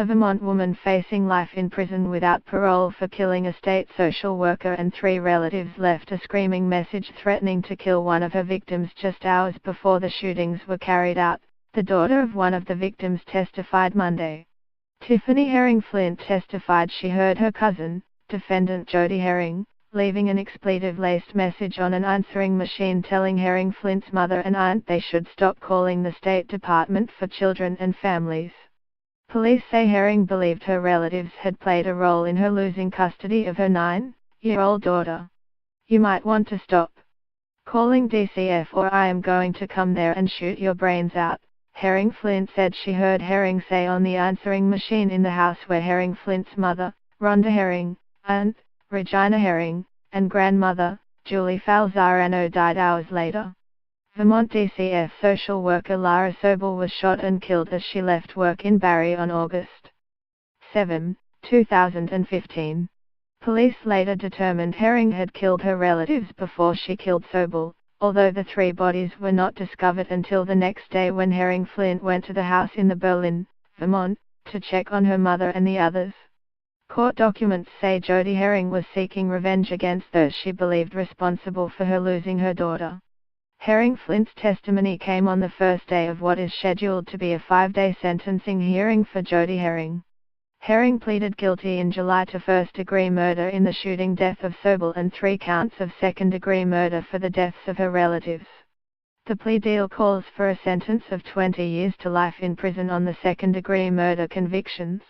A Vermont woman facing life in prison without parole for killing a state social worker and 3 relatives left a screaming message threatening to kill one of her victims just hours before the shootings were carried out, the daughter of one of the victims testified Monday. Tiffany Herring Flint testified she heard her cousin, defendant Jody Herring, leaving an expletive-laced message on an answering machine telling Herring Flint's mother and aunt they should stop calling the State Department for Children and Families. Police say Herring believed her relatives had played a role in her losing custody of her 9-year-old daughter. "You might want to stop calling DCF or I am going to come there and shoot your brains out," Herring Flint said she heard Herring say on the answering machine in the house where Herring Flint's mother, Rhonda Herring, aunt, Regina Herring, and grandmother, Julie Falzarano died hours later. Vermont DCF social worker Lara Sobel was shot and killed as she left work in Barrie on August 7, 2015. Police later determined Herring had killed her relatives before she killed Sobel, although the 3 bodies were not discovered until the next day when Herring Flint went to the house in the Berlin, Vermont, to check on her mother and the others. Court documents say Jody Herring was seeking revenge against those she believed responsible for her losing her daughter. Herring Flint's testimony came on the first day of what is scheduled to be a 5-day sentencing hearing for Jody Herring. Herring pleaded guilty in July to first-degree murder in the shooting death of Sobel and 3 counts of second-degree murder for the deaths of her relatives. The plea deal calls for a sentence of 20 years to life in prison on the second-degree murder convictions.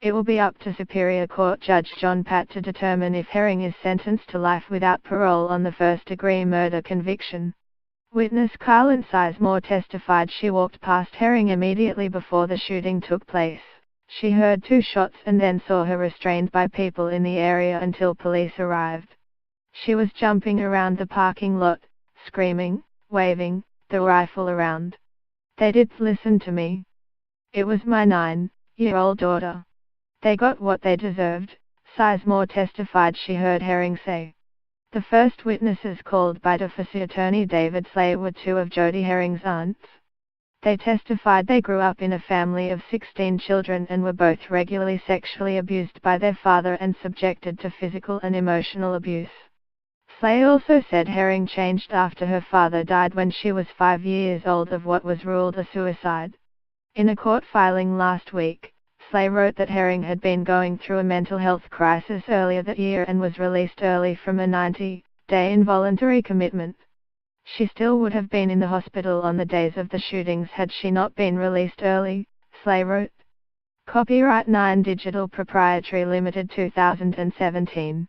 It will be up to Superior Court Judge John Patt to determine if Herring is sentenced to life without parole on the first-degree murder conviction. Witness Carlin Sizemore testified she walked past Herring immediately before the shooting took place. She heard 2 shots and then saw her restrained by people in the area until police arrived. She was jumping around the parking lot, screaming, waving the rifle around. "They did listen to me. It was my 9-year-old daughter. They got what they deserved," Sizemore testified she heard Herring say. The first witnesses called by defense attorney David Slay were 2 of Jody Herring's aunts. They testified they grew up in a family of 16 children and were both regularly sexually abused by their father and subjected to physical and emotional abuse. Slay also said Herring changed after her father died when she was 5 years old of what was ruled a suicide. In a court filing last week, Slay wrote that Herring had been going through a mental health crisis earlier that year and was released early from a 90-day involuntary commitment. She still would have been in the hospital on the days of the shootings had she not been released early, Slay wrote. Copyright 9 Digital Proprietary Limited 2017.